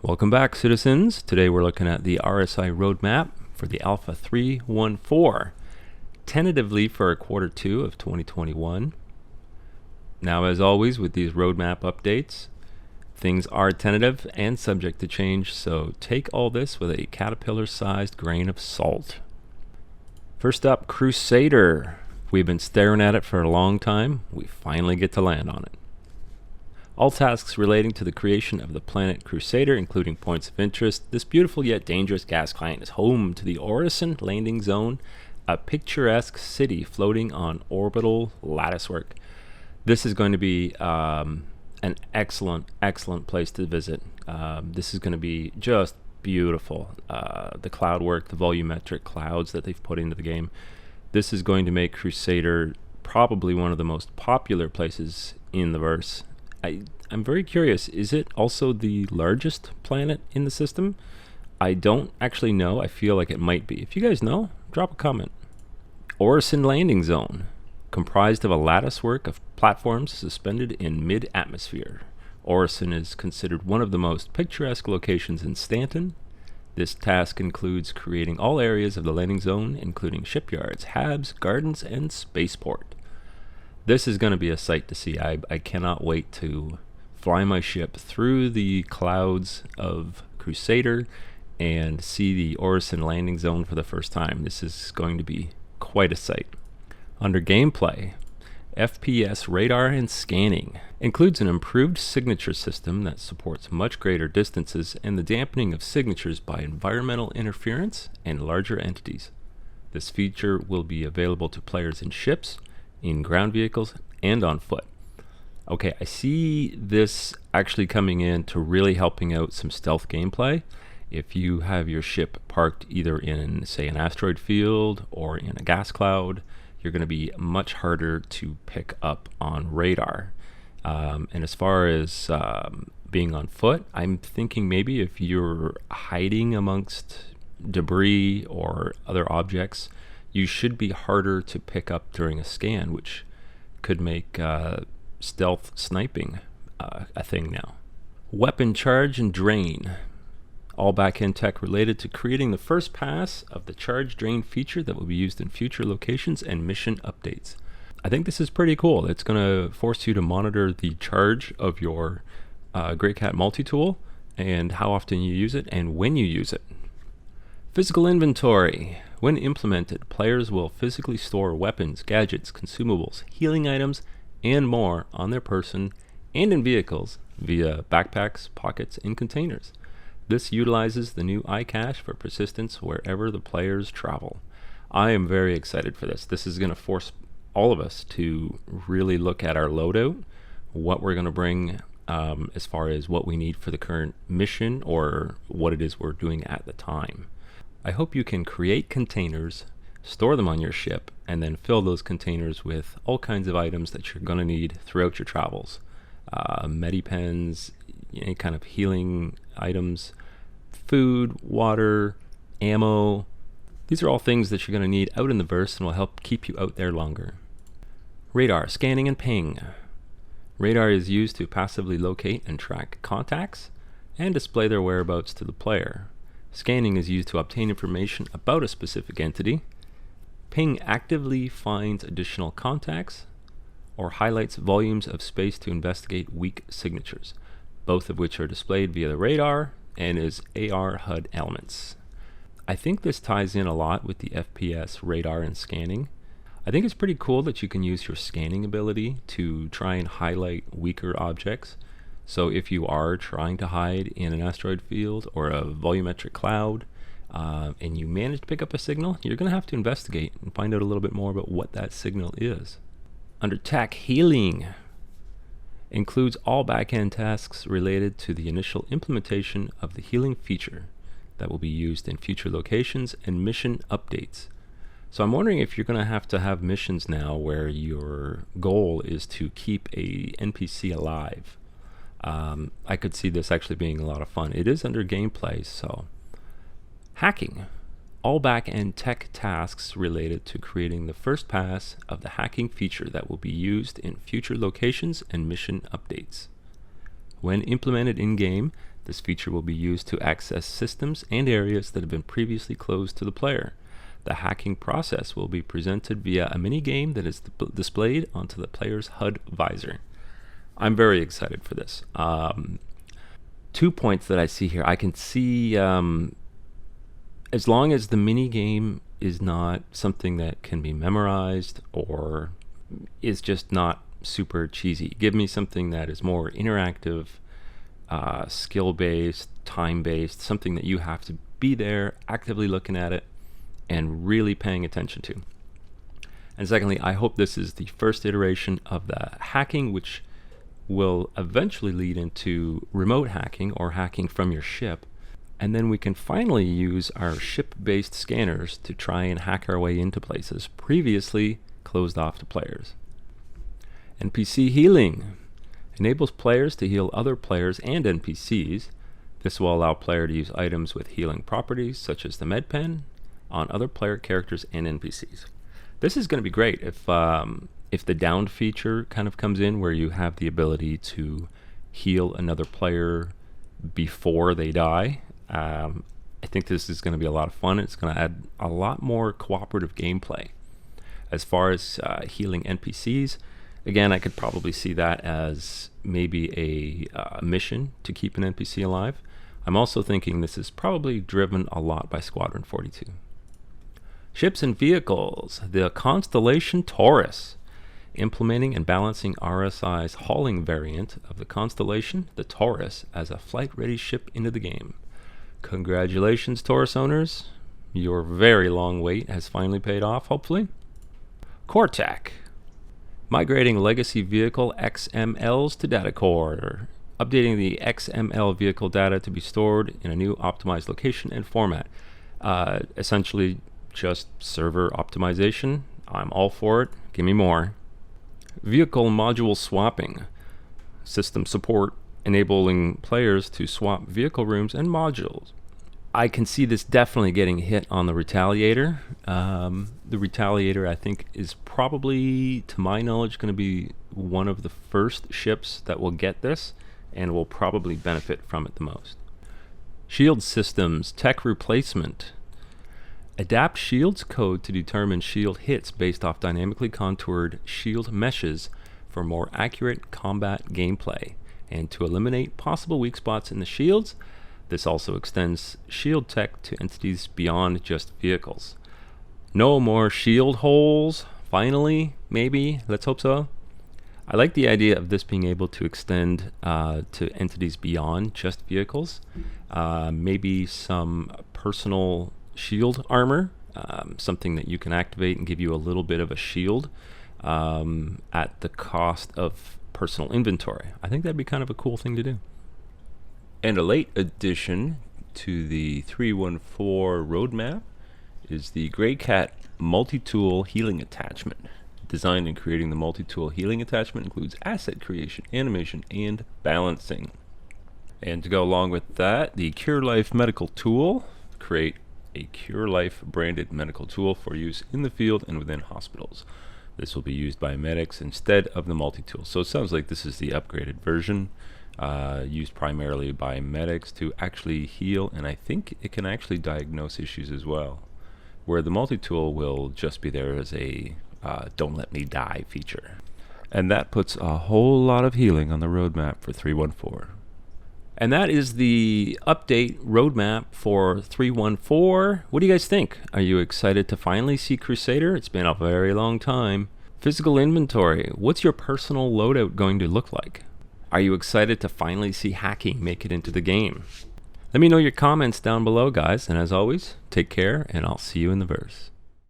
Welcome back, citizens. Today we're looking at the RSI roadmap for the Alpha 314, tentatively for Q2 of 2021. Now, as always, with these roadmap updates, things are tentative and subject to change, so take all this with a caterpillar-sized grain of salt. First up, Crusader. We've been staring at it for a long time. We finally get to land on it. All tasks relating to the creation of the planet Crusader, including points of interest. This beautiful yet dangerous gas giant is home to the Orison landing zone, a picturesque city floating on orbital latticework. This is going to be an excellent place to visit. This is going to be just beautiful. The cloud work, the volumetric clouds that they've put into the game. This is going to make Crusader probably one of the most popular places in the verse. I'm very curious, is it also the largest planet in the system? I don't actually know. I feel like it might be. If you guys know, drop a comment. Orison Landing Zone, comprised of a latticework of platforms suspended in mid-atmosphere. Orison is considered one of the most picturesque locations in Stanton. This task includes creating all areas of the landing zone, including shipyards, habs, gardens, and spaceport. This is going to be a sight to see. I cannot wait to fly my ship through the clouds of Crusader and see the Orison landing zone for the first time. This is going to be quite a sight. Under gameplay, FPS radar and scanning includes an improved signature system that supports much greater distances and the dampening of signatures by environmental interference and larger entities. This feature will be available to players in ships, in ground vehicles, and on foot. Okay, I see this actually coming in to really helping out some stealth gameplay. If you have your ship parked either in, say, an asteroid field or in a gas cloud, you're going to be much harder to pick up on radar. And as far as being on foot, I'm thinking maybe if you're hiding amongst debris or other objects, you should be harder to pick up during a scan, which could make stealth sniping a thing now. Weapon charge and drain. All back-end tech related to creating the first pass of the charge drain feature that will be used in future locations and mission updates. I think this is pretty cool. It's going to force you to monitor the charge of your Grey Cat multi-tool and how often you use it and when you use it. Physical inventory. When implemented, players will physically store weapons, gadgets, consumables, healing items, and more on their person and in vehicles via backpacks, pockets, and containers. This utilizes the new iCache for persistence wherever the players travel. I am very excited for this. This is going to force all of us to really look at our loadout, what we're going to bring as far as what we need for the current mission or what it is we're doing at the time. I hope you can create containers, store them on your ship, and then fill those containers with all kinds of items that you're going to need throughout your travels. Medipens, any kind of healing items, food, water, ammo. These are all things that you're going to need out in the verse and will help keep you out there longer. Radar, scanning, and ping. Radar is used to passively locate and track contacts and display their whereabouts to the player. Scanning is used to obtain information about a specific entity. Ping actively finds additional contacts or highlights volumes of space to investigate weak signatures, both of which are displayed via the radar and as AR HUD elements. I think this ties in a lot with the FPS radar and scanning. I think it's pretty cool that you can use your scanning ability to try and highlight weaker objects. So if you are trying to hide in an asteroid field or a volumetric cloud and you manage to pick up a signal, you're going to have to investigate and find out a little bit more about what that signal is. Under tech, healing includes all back-end tasks related to the initial implementation of the healing feature that will be used in future locations and mission updates. So I'm wondering if you're going to have missions now where your goal is to keep a NPC alive. I could see this actually being a lot of fun. It is under gameplay, so. Hacking. All back-end tech tasks related to creating the first pass of the hacking feature that will be used in future locations and mission updates. When implemented in-game, This feature will be used to access systems and areas that have been previously closed to the player. The hacking process will be presented via a mini-game that is displayed onto the player's HUD visor. I'm very excited for this. 2 points that I see here. I can see, as long as the mini-game is not something that can be memorized or is just not super cheesy. Give me something that is more interactive, skill-based, time-based, something that you have to be there, actively looking at it, and really paying attention to. And secondly, I hope this is the first iteration of the hacking, which will eventually lead into remote hacking or hacking from your ship. And then we can finally use our ship-based scanners to try and hack our way into places previously closed off to players. NPC healing enables players to heal other players and NPCs. This will allow player to use items with healing properties, such as the med pen, on other player characters and NPCs. This is going to be great if the downed feature kind of comes in, where you have the ability to heal another player before they die. I think this is going to be a lot of fun. It's going to add a lot more cooperative gameplay. As far as healing NPCs, again, I could probably see that as maybe a mission to keep an NPC alive. I'm also thinking this is probably driven a lot by Squadron 42. Ships and vehicles. The Constellation Taurus. Implementing and balancing RSI's hauling variant of the Constellation, the Taurus, as a flight-ready ship into the game. Congratulations, Taurus owners. Your very long wait has finally paid off, hopefully. Core Tech. Migrating legacy vehicle XMLs to data core. Updating the XML vehicle data to be stored in a new optimized location and format. Essentially, just server optimization. I'm all for it. Give me more. Vehicle module swapping. System support enabling players to swap vehicle rooms and modules. I can see this definitely getting hit on the Retaliator. The Retaliator, I think, is probably, to my knowledge, going to be one of the first ships that will get this and will probably benefit from it the most. Shield systems, tech replacement. Adapt shield's code to determine shield hits based off dynamically contoured shield meshes for more accurate combat gameplay, and to eliminate possible weak spots in the shields. This also extends shield tech to entities beyond just vehicles. No more shield holes, finally, maybe, let's hope so. I like the idea of this being able to extend to entities beyond just vehicles. Maybe some personal shield armor, something that you can activate and give you a little bit of a shield at the cost of personal inventory. I think that'd be kind of a cool thing to do. And a late addition to the 314 roadmap is the Grey Cat multi-tool healing attachment. Designed and creating the multi-tool healing attachment includes asset creation, animation, and balancing. And to go along with that, the Cure Life medical tool. Create a Cure Life branded medical tool for use in the field and within hospitals. This will be used by medics instead of the multi-tool. So it sounds like this is the upgraded version, used primarily by medics to actually heal, and I think it can actually diagnose issues as well, where the multi-tool will just be there as a don't let me die feature. And that puts a whole lot of healing on the roadmap for 314. And that is the update roadmap for 314. What do you guys think? Are you excited to finally see Crusader? It's been a very long time. Physical inventory. What's your personal loadout going to look like? Are you excited to finally see hacking make it into the game? Let me know your comments down below, guys. And as always, take care, and I'll see you in the verse.